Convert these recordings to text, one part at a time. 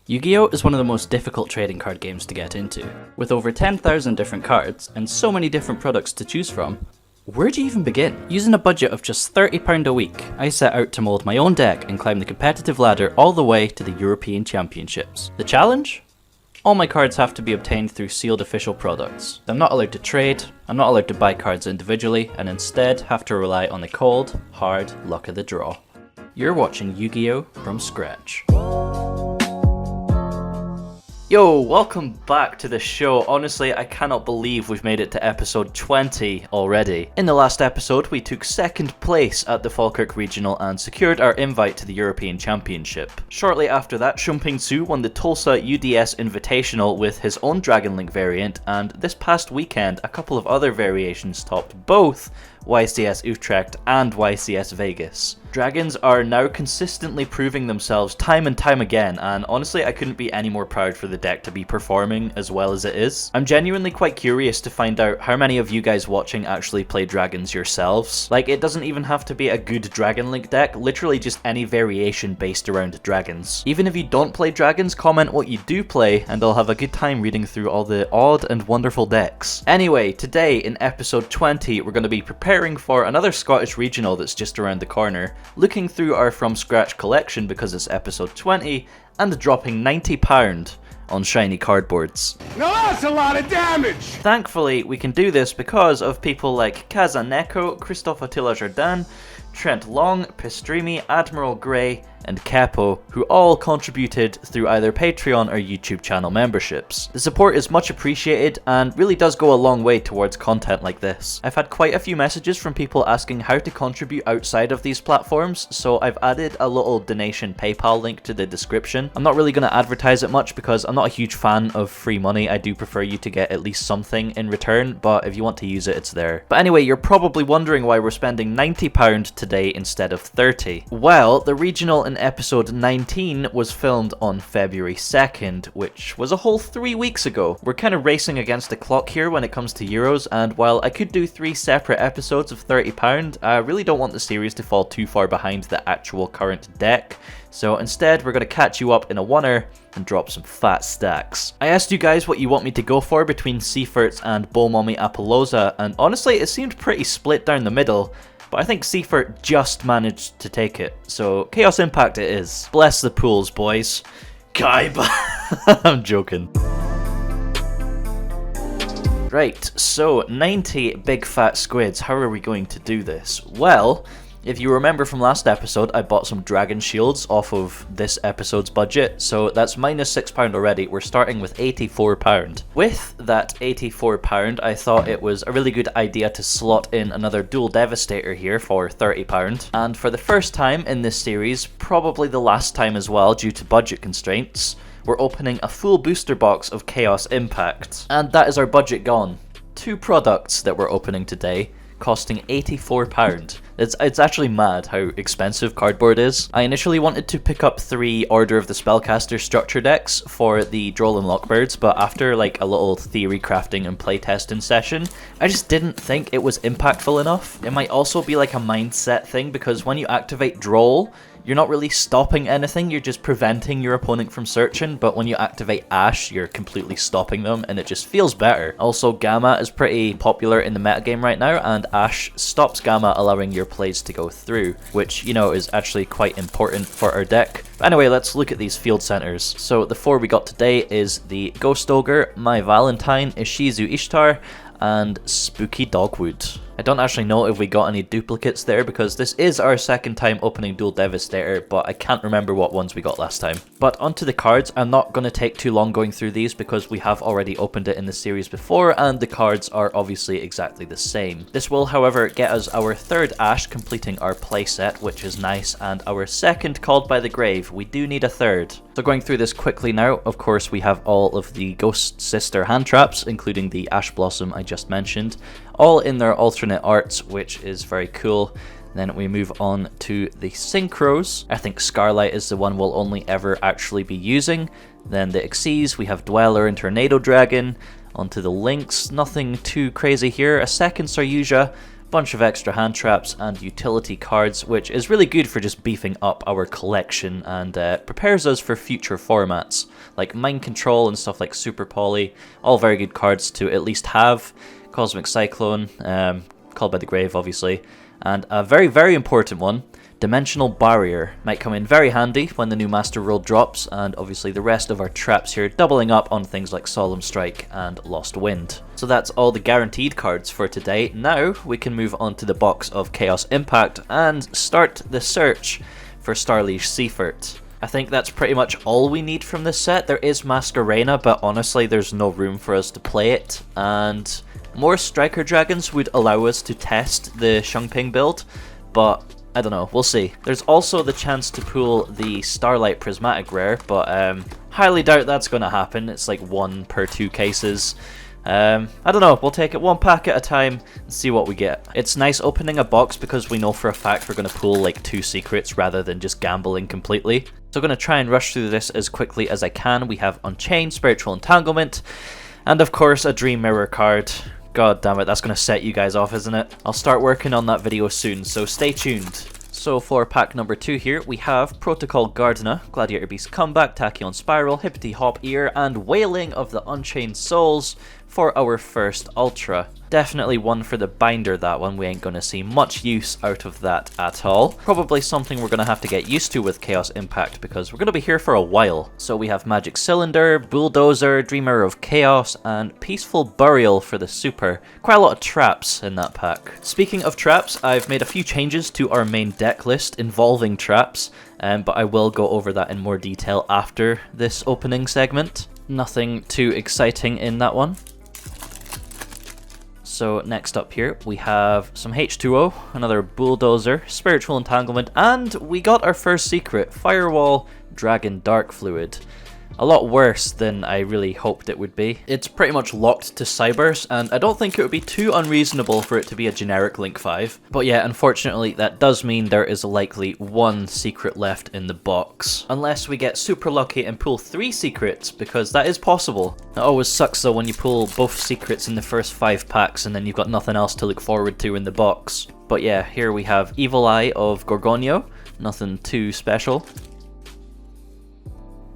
Yu-Gi-Oh! Is one of the most difficult trading card games to get into. With over 10,000 different cards and so many different products to choose from, where do you even begin? Using a budget of just £30 a week, I set out to mould my own deck and climb the competitive ladder all the way to the European Championships. The challenge? All my cards have to be obtained through sealed official products. I'm not allowed to trade, I'm not allowed to buy cards individually, and instead have to rely on the cold, hard luck of the draw. You're watching Yu-Gi-Oh! From scratch. Yo, welcome back to the show. Honestly, I cannot believe we've made it to episode 20 already. In the last episode, we took second place at the Falkirk Regional and secured our invite to the European Championship. Shortly after that, Shumping Tsu won the Tulsa UDS Invitational with his own Dragon Link variant, and this past weekend, a couple of other variations topped both YCS Utrecht and YCS Vegas. Dragons are now consistently proving themselves time and time again, and honestly I couldn't be any more proud for the deck to be performing as well as it is. I'm genuinely quite curious to find out how many of you guys watching actually play dragons yourselves. Like, it doesn't even have to be a good Dragon Link deck, literally just any variation based around dragons. Even if you don't play dragons, comment what you do play and I'll have a good time reading through all the odd and wonderful decks. Anyway, today in episode 20 we're going to be preparing for another Scottish regional that's just around the corner, looking through our from scratch collection because it's episode 20, and dropping £90 on shiny cardboards. Now that's a lot of damage! Thankfully, we can do this because of people like Kazaneko, Christophe Attila Jardin, Trent Long, Pastrimi, Admiral Grey, and Capo, who all contributed through either Patreon or YouTube channel memberships. The support is much appreciated and really does go a long way towards content like this. I've had quite a few messages from people asking how to contribute outside of these platforms, so I've added a little donation PayPal link to the description. I'm not really going to advertise it much because I'm not a huge fan of free money. I do prefer you to get at least something in return, but if you want to use it, it's there. But anyway, you're probably wondering why we're spending £90 today instead of 30. Well, the regional in episode 19 was filmed on February 2nd, which was a whole 3 weeks ago. We're kind of racing against the clock here when it comes to Euros, and while I could do 3 separate episodes of £30, I really don't want the series to fall too far behind the actual current deck. So instead, we're going to catch you up in a oneer and drop some fat stacks. I asked you guys what you want me to go for between Seyfert's and Bomommy Apollosa, and honestly, it seemed pretty split down the middle. But I think Seyfert just managed to take it, so Chaos Impact it is. Bless the pools, boys. Kaiba! I'm joking. Right, so 90 big fat squids. How are we going to do this? Well, if you remember from last episode, I bought some dragon shields off of this episode's budget, so that's minus £6 already. We're starting with £84. With that £84, I thought it was a really good idea to slot in another Dual Devastator here for £30. And for the first time in this series, probably the last time as well due to budget constraints, we're opening a full booster box of Chaos Impact. And that is our budget gone. 2 products that we're opening today, costing £84. It's actually mad how expensive cardboard is. I initially wanted to pick up 3 Order of the Spellcaster structure decks for the Droll and Lockbirds, but after like a little theory crafting and playtesting session, I just didn't think it was impactful enough. It might also be like a mindset thing because when you activate Droll, you're not really stopping anything, you're just preventing your opponent from searching, but when you activate Ash, you're completely stopping them, and it just feels better. Also, Gamma is pretty popular in the metagame right now, and Ash stops Gamma, allowing your plays to go through, which, you know, is actually quite important for our deck. But anyway, let's look at these field centers. So the 4 we got today is the Ghost Ogre, My Valentine, Ishizu Ishtar, and Spooky Dogwood. I don't actually know if we got any duplicates there because this is our second time opening Dual Devastator, but I can't remember what ones we got last time. But onto the cards, I'm not going to take too long going through these because we have already opened it in the series before and the cards are obviously exactly the same. This will, however, get us our 3rd Ash completing our playset, which is nice, and our 2nd Called by the Grave. We do need a 3rd. So going through this quickly now, of course we have all of the Ghost Sister hand traps, including the Ash Blossom I just mentioned, all in their alternate arts, which is very cool. Then we move on to the Synchros. I think Scarlight is the one we'll only ever actually be using. Then the Xyz, we have Dweller and Tornado Dragon. Onto the Lynx, nothing too crazy here. A second Saryuja, bunch of extra hand traps and utility cards, which is really good for just beefing up our collection and prepares us for future formats like Mind Control and stuff like Super Poly. All very good cards to at least have. Cosmic Cyclone, Called by the Grave obviously, and a very, very important one, Dimensional Barrier, might come in very handy when the new Master Rule drops, and obviously the rest of our traps here doubling up on things like Solemn Strike and Lost Wind. So that's all the guaranteed cards for today. Now we can move on to the box of Chaos Impact and start the search for Starliege Seyfert. I think that's pretty much all we need from this set. There is Masquerena, but honestly there's no room for us to play it, and more Striker Dragons would allow us to test the Shungping build, but I don't know, we'll see. There's also the chance to pull the Starlight Prismatic Rare, but highly doubt that's going to happen. It's like 1 per 2 cases. I don't know, we'll take it one pack at a time and see what we get. It's nice opening a box because we know for a fact we're going to pull like 2 secrets rather than just gambling completely. So I'm going to try and rush through this as quickly as I can. We have Unchained, Spiritual Entanglement, and of course a Dream Mirror card. God damn it, that's going to set you guys off, isn't it? I'll start working on that video soon, so stay tuned. So for pack number 2 here, we have Protocol Gardener, Gladiator Beast Comeback, Tachyon Spiral, Hippity Hop Ear, and Wailing of the Unchained Souls for our first Ultra. Definitely one for the binder, that one. We ain't going to see much use out of that at all. Probably something we're going to have to get used to with Chaos Impact because we're going to be here for a while. So we have Magic Cylinder, Bulldozer, Dreamer of Chaos, and Peaceful Burial for the super. Quite a lot of traps in that pack. Speaking of traps, I've made a few changes to our main deck list involving traps, but I will go over that in more detail after this opening segment. Nothing too exciting in that one. So next up here, we have some H2O, another Bulldozer, Spiritual Entanglement, and we got our first secret, Firewall Dragon Dark Fluid. A lot worse than I really hoped it would be. It's pretty much locked to Cybers, and I don't think it would be too unreasonable for it to be a generic Link 5. But yeah, unfortunately, that does mean there is likely 1 secret left in the box. Unless we get super lucky and pull 3 secrets, because that is possible. It always sucks though when you pull both secrets in the first 5 packs and then you've got nothing else to look forward to in the box. But yeah, here we have Evil Eye of Gorgonio, nothing too special.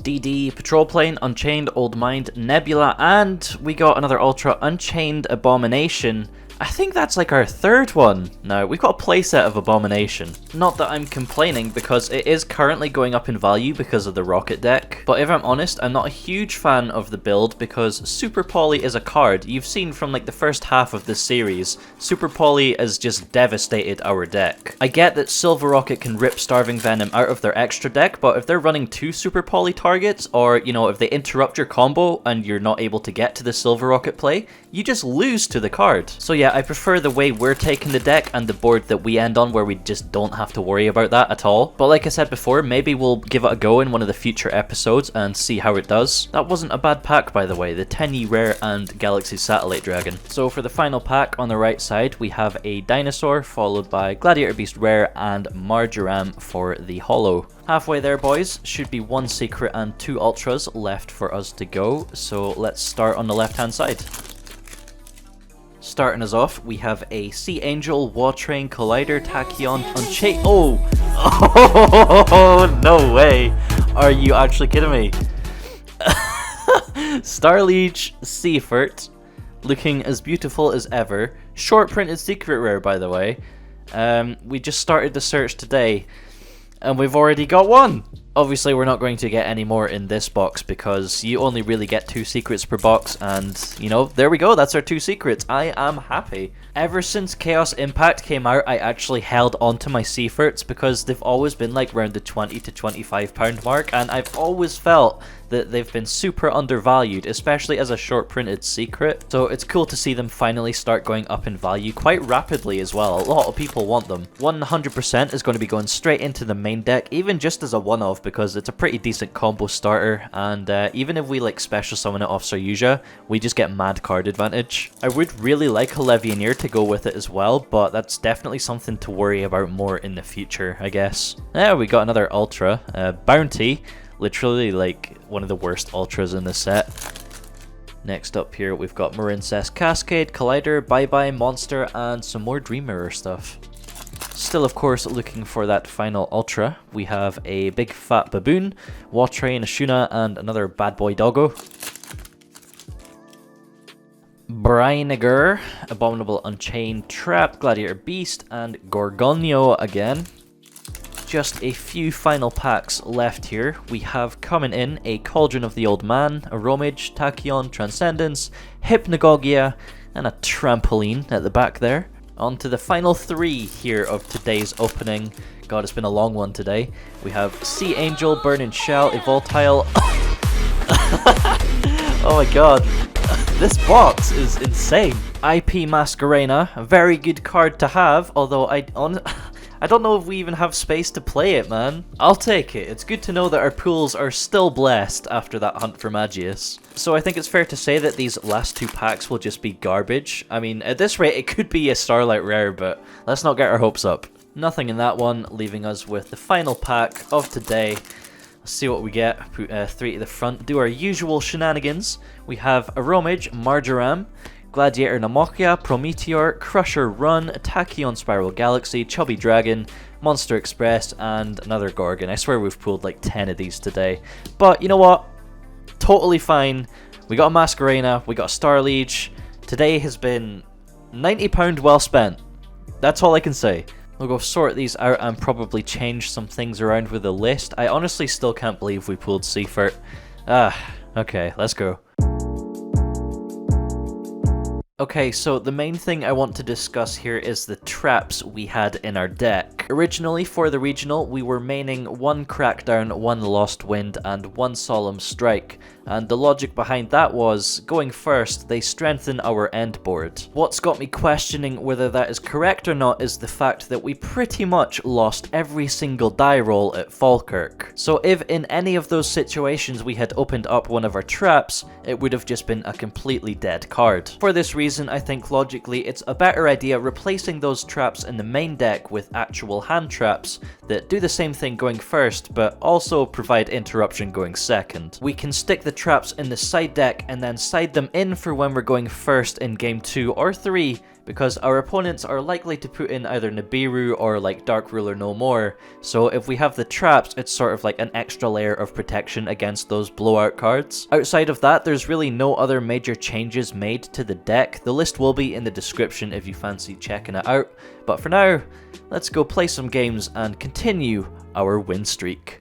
DD, Patrol Plane, Unchained, Old Mind, Nebula, and we got another Ultra, Unchained Abomination. I think that's like our 3rd one now. We've got a playset of Abomination. Not that I'm complaining because it is currently going up in value because of the Rocket deck, but if I'm honest, I'm not a huge fan of the build because Super Poly is a card. You've seen from like the first half of this series, Super Poly has just devastated our deck. I get that Silver Rocket can rip Starving Venom out of their extra deck, but if they're running 2 Super Poly targets, or you know, if they interrupt your combo and you're not able to get to the Silver Rocket play, you just lose to the card. So yeah, I prefer the way we're taking the deck and the board that we end on where we just don't have to worry about that at all. But like I said before, maybe we'll give it a go in one of the future episodes and see how it does. That wasn't a bad pack, by the way, the Tenyi Rare and Galaxy Satellite Dragon. So for the final pack on the right side, we have a Dinosaur followed by Gladiator Beast Rare and Marjoram for the Holo. Halfway there, boys. Should be 1 secret and 2 ultras left for us to go. So let's start on the left hand side. Starting us off, we have a Sea Angel, Watrain, Collider, Tachyon, Unchained. Oh, no way. Are you actually kidding me? Starliege Seyfert, looking as beautiful as ever. Short printed secret rare, by the way. We just started the search today, and we've already got 1. Obviously, we're not going to get any more in this box because you only really get 2 secrets per box, and, you know, there we go, that's our 2 secrets. I am happy. Ever since Chaos Impact came out, I actually held onto my Seyferts because they've always been like around the £20 to £25 mark, and I've always felt that they've been super undervalued, especially as a short printed secret. So it's cool to see them finally start going up in value quite rapidly as well. A lot of people want them. 100% is going to be going straight into the main deck, even just as a one-off, because it's a pretty decent combo starter, and even if we like special summon it off Yugioh, we just get mad card advantage. I would really like a Levianeer to go with it as well, but that's definitely something to worry about more in the future, I guess. There we got another Ultra. Bounty, literally like one of the worst Ultras in the set. Next up here, we've got Marincess Cascade, Collider, Bye Bye, Monster, and some more Dream Mirror stuff. Still, of course, looking for that final Ultra. We have a big fat Baboon, Watrain, Ashuna, and another bad boy doggo. Brainiger, Abominable Unchained, Trap, Gladiator Beast, and Gorgonio again. Just a few final packs left here. We have coming in a Cauldron of the Old Man, a Romage, Tachyon, Transcendence, Hypnagogia, and a Trampoline at the back there. On to the final three here of today's opening. God, it's been a long one today. We have Sea Angel, Burning Shell, Evoltile. Oh my god. This box is insane. IP Masquerena, a very good card to have, although I don't know if we even have space to play it, man. I'll take it. It's good to know that our pools are still blessed after that hunt for Magius. So I think it's fair to say that these last two packs will just be garbage. I mean, at this rate, it could be a Starlight Rare, but let's not get our hopes up. Nothing in that one, leaving us with the final pack of today. Let's see what we get. Put 3 to the front. Do our usual shenanigans. We have a Romage, Marjoram, Gladiator Namokia, Prometeor, Crusher Run, Tachyon Spiral Galaxy, Chubby Dragon, Monster Express, and another Gorgon. I swear we've pulled like 10 of these today. But you know what? Totally fine. We got a Masquerena, we got a Starliege. Today has been £90 well spent. That's all I can say. We'll go sort these out and probably change some things around with the list. I honestly still can't believe we pulled Seyfert. Okay, let's go. Okay, so the main thing I want to discuss here is the traps we had in our deck. Originally, for the regional, we were maining 1 Crackdown, 1 Lost Wind, and 1 Solemn Strike. And the logic behind that was, going first, they strengthen our end board. What's got me questioning whether that is correct or not is the fact that we pretty much lost every single die roll at Falkirk. So if in any of those situations we had opened up one of our traps, it would have just been a completely dead card. For this reason, I think logically it's a better idea replacing those traps in the main deck with actual hand traps that do the same thing going first, but also provide interruption going second. We can stick the traps in the side deck and then side them in for when we're going first in game 2 or 3, because our opponents are likely to put in either Nibiru or like Dark Ruler No More, so if we have the traps, it's sort of like an extra layer of protection against those blowout cards. Outside of that, there's really no other major changes made to the deck. The list will be in the description if you fancy checking it out, but for now, let's go play some games and continue our win streak.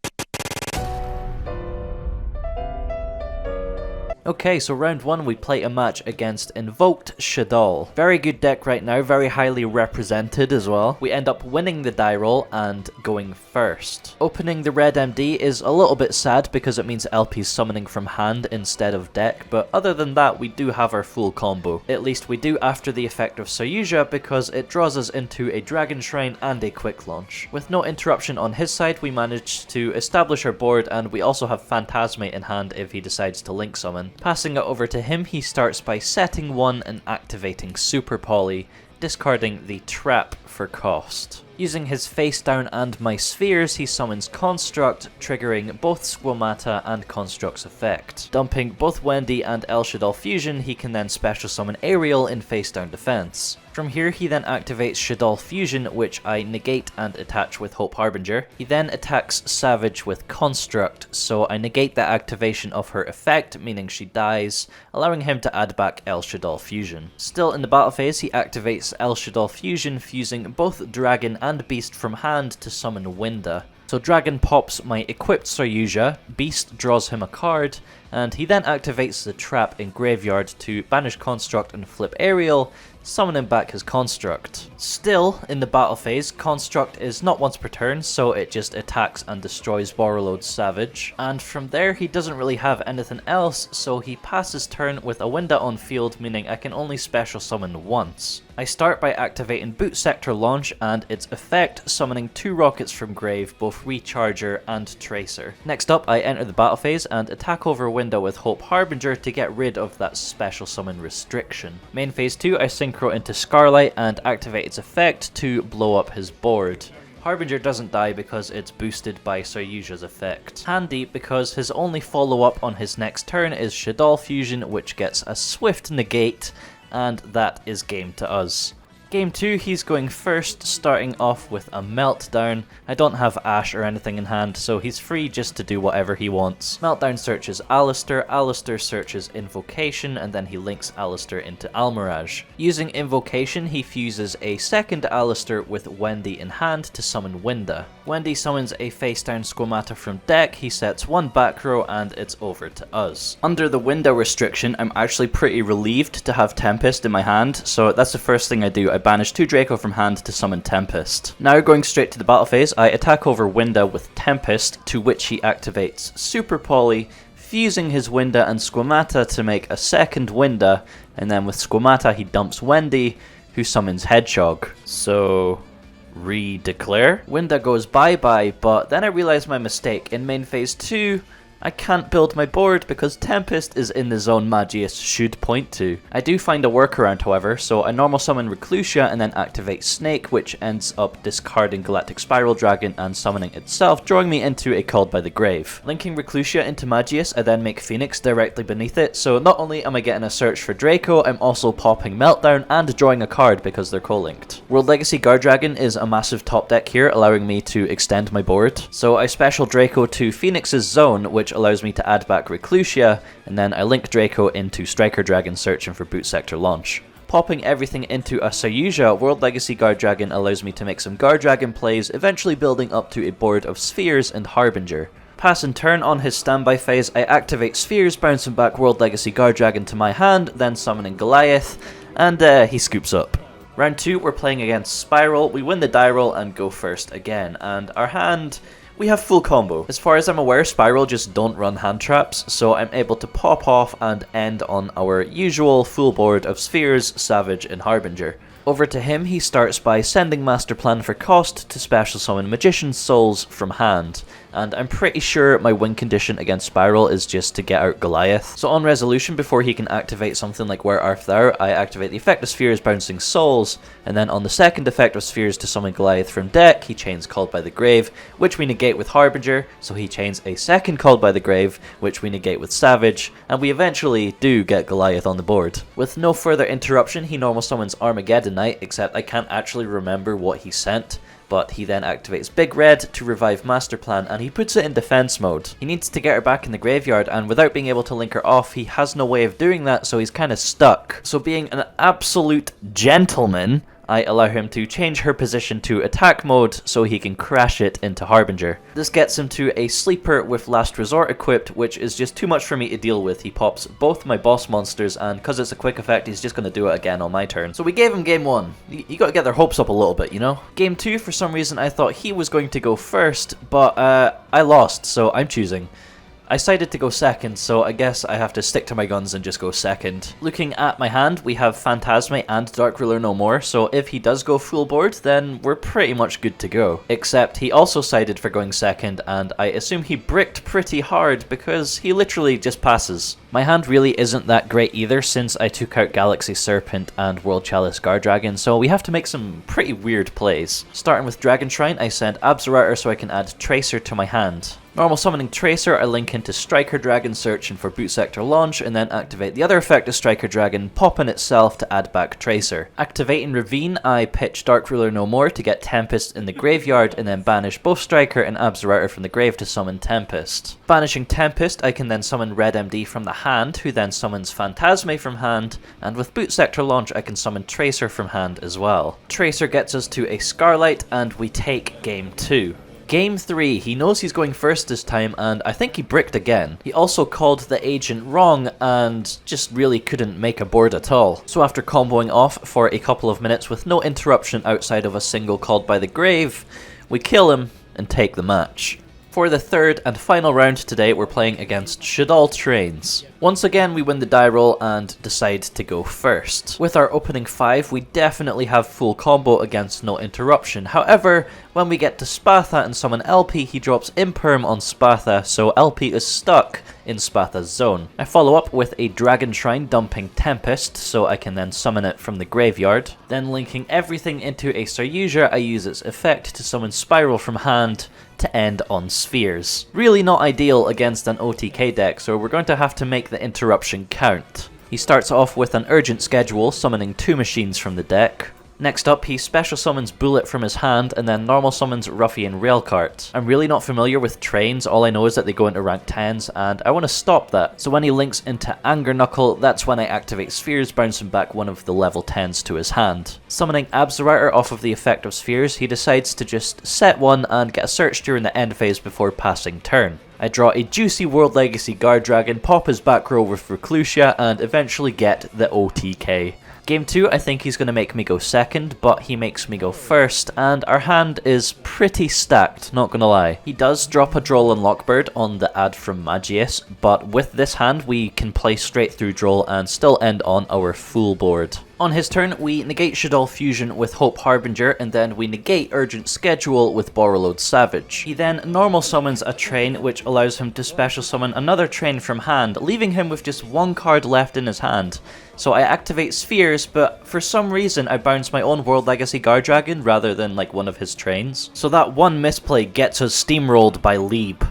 Okay, so round 1 we play a match against Invoked Shaddoll. Very good deck right now, very highly represented as well. We end up winning the die roll and going first. Opening the red MD is a little bit sad because it means LP's summoning from hand instead of deck, but other than that we do have our full combo. At least we do after the effect of Soyuja because it draws us into a Dragon Shrine and a quick launch. With no interruption on his side, we managed to establish our board, and we also have Fantastical in hand if he decides to link summon. Passing it over to him, he starts by setting 1 and activating Super Poly, discarding the trap for cost. Using his face down and my spheres, he summons Construct, triggering both Squamata and Construct's effect. Dumping both Wendy and El Shaddoll Fusion, he can then special summon Ariel in face down defense. From here, he then activates Shaddoll Fusion, which I negate and attach with Hope Harbinger. He then attacks Savage with Construct, so I negate the activation of her effect, meaning she dies, allowing him to add back El Shaddoll Fusion. Still in the battle phase, he activates El Shaddoll Fusion, fusing both Dragon and Beast from hand to summon Winda. So Dragon pops my equipped Soyuja, Beast draws him a card, and he then activates the trap in Graveyard to banish Construct and flip Ariel, summoning back his Construct. Still, in the battle phase, Construct is not once per turn, so it just attacks and destroys Borreload's Savage. And from there, he doesn't really have anything else, so he passes turn with a Winda on field, meaning I can only special summon once. I start by activating Boot Sector Launch and its effect, summoning 2 rockets from grave, both Recharger and Tracer. Next up, I enter the battle phase and attack over Winda with Hope Harbinger to get rid of that special summon restriction. Main phase 2, I synchro into Scarlight and activate its effect to blow up his board. Harbinger doesn't die because it's boosted by Saryuja's effect. Handy because his only follow-up on his next turn is Shaddoll Fusion, which gets a swift negate, and that is game to us. Game 2, he's going first, starting off with a Meltdown. I don't have Ash or anything in hand, so he's free just to do whatever he wants. Meltdown searches Alistair, Alistair searches Invocation, and then he links Alistair into Almirage. Using Invocation, he fuses a second Alistair with Wendy in hand to summon Winda. Wendy summons a face-down Squamata from deck, he sets one back row, and it's over to us. Under the window restriction, I'm actually pretty relieved to have Tempest in my hand, so that's the first thing I do. I banish 2 Draco from hand to summon Tempest. Now going straight to the battle phase, I attack over Winda with Tempest, to which he activates Super Poly, fusing his Winda and Squamata to make a second Winda, and then with Squamata he dumps Wendy, who summons Hedgehog. So re-declare. Winda goes bye-bye, but then I realize my mistake. In main phase 2, I can't build my board because Tempest is in the zone Magius should point to. I do find a workaround however, so I normal summon Reclusia and then activate Snake, which ends up discarding Galactic Spiral Dragon and summoning itself, drawing me into a Called by the Grave. Linking Reclusia into Magius, I then make Phoenix directly beneath it, so not only am I getting a search for Draco, I'm also popping Meltdown and drawing a card because they're co-linked. World Legacy Guard Dragon is a massive top deck here, allowing me to extend my board. So I special Draco to Phoenix's zone, which allows me to add back Reclusia, and then I link Draco into Striker Dragon searching for boot sector launch. Popping everything into a Saryuja, World Legacy Guard Dragon allows me to make some Guard Dragon plays, eventually building up to a board of Spheres and Harbinger. Pass and turn on his standby phase, I activate Spheres, bouncing back World Legacy Guard Dragon to my hand, then summoning Goliath, and he scoops up. Round 2, we're playing against Spiral, we win the die roll and go first again, and our hand, we have full combo. As far as I'm aware, Spiral just don't run hand traps, so I'm able to pop off and end on our usual full board of Spheres, Savage, and Harbinger. Over to him, he starts by sending Master Plan for cost to special summon Magician's Souls from hand, and I'm pretty sure my win condition against Spiral is just to get out Goliath. So on resolution, before he can activate something like Where Art Thou, I activate the effect of Spheres bouncing Souls, and then on the second effect of Spheres to summon Goliath from deck, he chains Called by the Grave, which we negate with Harbinger, so he chains a second Called by the Grave, which we negate with Savage, and we eventually do get Goliath on the board. With no further interruption, he normal summons Armageddon Knight, except I can't actually remember what he sent, but he then activates Big Red to revive Master Plan, and he puts it in defense mode. He needs to get her back in the graveyard, and without being able to link her off, he has no way of doing that, so he's kind of stuck. So being an absolute gentleman, I allow him to change her position to attack mode so he can crash it into Harbinger. This gets him to a sleeper with Last Resort equipped, which is just too much for me to deal with. He pops both my boss monsters, and because it's a quick effect, he's just going to do it again on my turn. So we gave him game 1. You got to get their hopes up a little bit, you know? Game 2, for some reason, I thought he was going to go first, but I lost, so I'm choosing. I decided to go second, so I guess I have to stick to my guns and just go second. Looking at my hand, we have Fantastical and Dark Ruler no more, so if he does go full board, then we're pretty much good to go. Except he also sided for going second, and I assume he bricked pretty hard because he literally just passes. My hand really isn't that great either, since I took out Galaxy-Serpent and World Chalice Guard Dragon, so we have to make some pretty weird plays. Starting with Dragon Shrine, I send Absorouter so I can add Tracer to my hand. Normal summoning Tracer, I link into Striker Dragon searching for boot sector launch, and then activate the other effect of Striker Dragon, popping itself to add back Tracer. Activating Ravine, I pitch Dark Ruler no more to get Tempest in the graveyard, and then banish both Striker and Absorouter from the grave to summon Tempest. Banishing Tempest, I can then summon Red MD from the hand, who then summons Phantazmay from hand, and with boot sector launch I can summon Tracer from hand as well. Tracer gets us to a Starlight, and we take game 2. Game 3, he knows he's going first this time, and I think he bricked again. He also called the agent wrong, and just really couldn't make a board at all. So after comboing off for a couple of minutes with no interruption outside of a single Called by the Grave, we kill him and take the match. For the third and final round today, we're playing against Shaddoll Trains. Once again, we win the die roll and decide to go first. With our opening 5, we definitely have full combo against no interruption. However, when we get to Spatha and summon LP, he drops Imperm on Spatha, so LP is stuck in Spatha's zone. I follow up with a Dragon Shrine dumping Tempest, so I can then summon it from the graveyard. Then linking everything into a Saryuja, I use its effect to summon Spiral from hand to end on Spheres. Really not ideal against an OTK deck, so we're going to have to make the interruption count. He starts off with an Urgent Schedule, summoning 2 machines from the deck. Next up, he special summons Bullet from his hand, and then normal summons Ruffian Railcart. I'm really not familiar with trains, all I know is that they go into rank 10s, and I want to stop that. So when he links into Anger Knuckle, that's when I activate Spheres, bouncing back one of the level 10s to his hand. Summoning Absorouter off of the effect of Spheres, he decides to just set one and get a search during the end phase before passing turn. I draw a juicy World Legacy Guard Dragon, pop his back row with Reclusia, and eventually get the OTK. Game 2, I think he's going to make me go second, but he makes me go first, and our hand is pretty stacked, not gonna lie. He does drop a Droll and Lockbird on the ad from Magius, but with this hand we can play straight through Droll and still end on our full board. On his turn, we negate Shaddoll Fusion with Hope Harbinger, and then we negate Urgent Schedule with Borreload Savage. He then normal summons a train, which allows him to special summon another train from hand, leaving him with just 1 card left in his hand. So I activate Spheres, but for some reason I bounce my own World Legacy Guard Dragon rather than like one of his trains. So that one misplay gets us steamrolled by Lieb.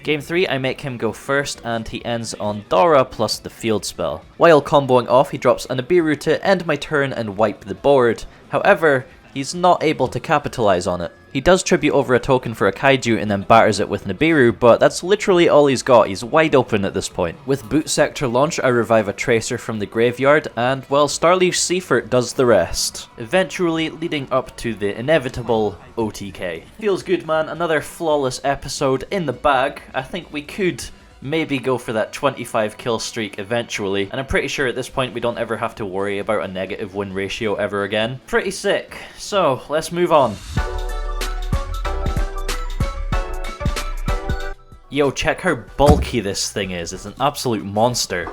Game 3, I make him go first, and he ends on Dora plus the field spell. While comboing off, he drops a Nibiru to end my turn and wipe the board. However, he's not able to capitalize on it. He does tribute over a token for a Kaiju and then batters it with Nibiru, but that's literally all he's got. He's wide open at this point. With Boot Sector launch, I revive a Tracer from the graveyard, and well, Starliege Seyfert does the rest. Eventually leading up to the inevitable OTK. Feels good, man. Another flawless episode in the bag. I think we could maybe go for that 25 kill streak eventually, and I'm pretty sure at this point we don't ever have to worry about a negative win ratio ever again. Pretty sick. So, let's move on. Yo, check how bulky this thing is. It's an absolute monster.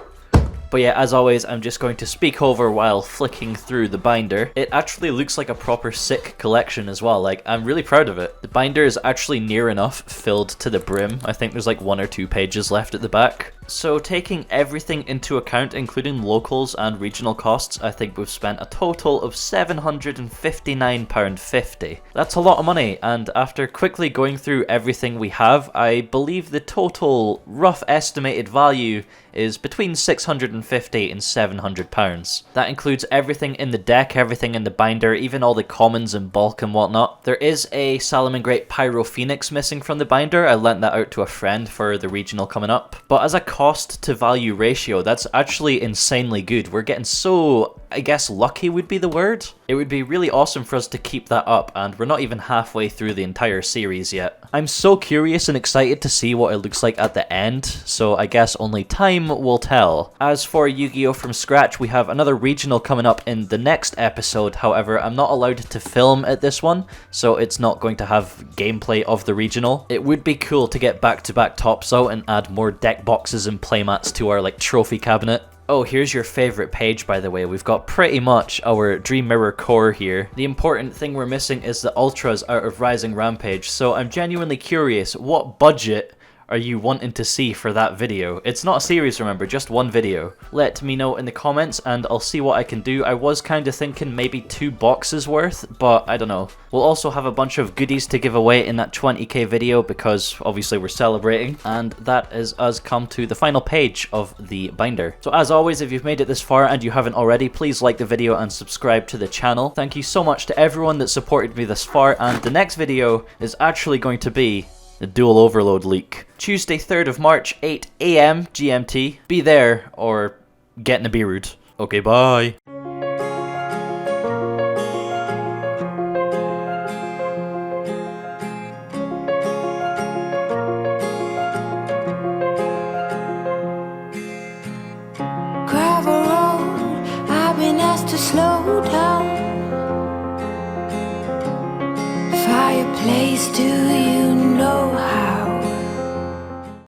But yeah, as always, I'm just going to speak over while flicking through the binder. It actually looks like a proper sick collection as well. Like, I'm really proud of it. The binder is actually near enough filled to the brim. I think there's like 1 or 2 pages left at the back. So taking everything into account, including locals and regional costs, I think we've spent a total of £759.50. That's a lot of money, and after quickly going through everything we have, I believe the total rough estimated value is between £650 and £700. That includes everything in the deck, everything in the binder, even all the commons and bulk and whatnot. There is a Salamangreat Pyro Phoenix missing from the binder. I lent that out to a friend for the regional coming up. But as a cost to value ratio, that's actually insanely good. We're getting so, I guess, lucky would be the word. It would be really awesome for us to keep that up, and we're not even halfway through the entire series yet. I'm so curious and excited to see what it looks like at the end, so I guess only time will tell. As for Yu-Gi-Oh! From scratch, we have another regional coming up in the next episode. However, I'm not allowed to film at this one, so it's not going to have gameplay of the regional. It would be cool to get back-to-back tops out and add more deck boxes and playmats to our like trophy cabinet. Oh, here's your favorite page, by the way. We've got pretty much our Dream Mirror core here. The important thing we're missing is the Ultras out of Rising Rampage, so I'm genuinely curious, what budget are you wanting to see for that video? It's not a series, remember, just one video. Let me know in the comments and I'll see what I can do. I was kind of thinking maybe 2 boxes worth, but I don't know. We'll also have a bunch of goodies to give away in that 20k video because obviously we're celebrating, and that is us come to the final page of the binder. So as always, if you've made it this far and you haven't already, please like the video and subscribe to the channel. Thank you so much to everyone that supported me this far, and the next video is actually going to be the Dual Overload leak. Tuesday 3rd of March, 8 AM GMT. Be there or get Nibiru'd. Okay, bye. Gravel road, I've been asked to slow down. Fireplace place to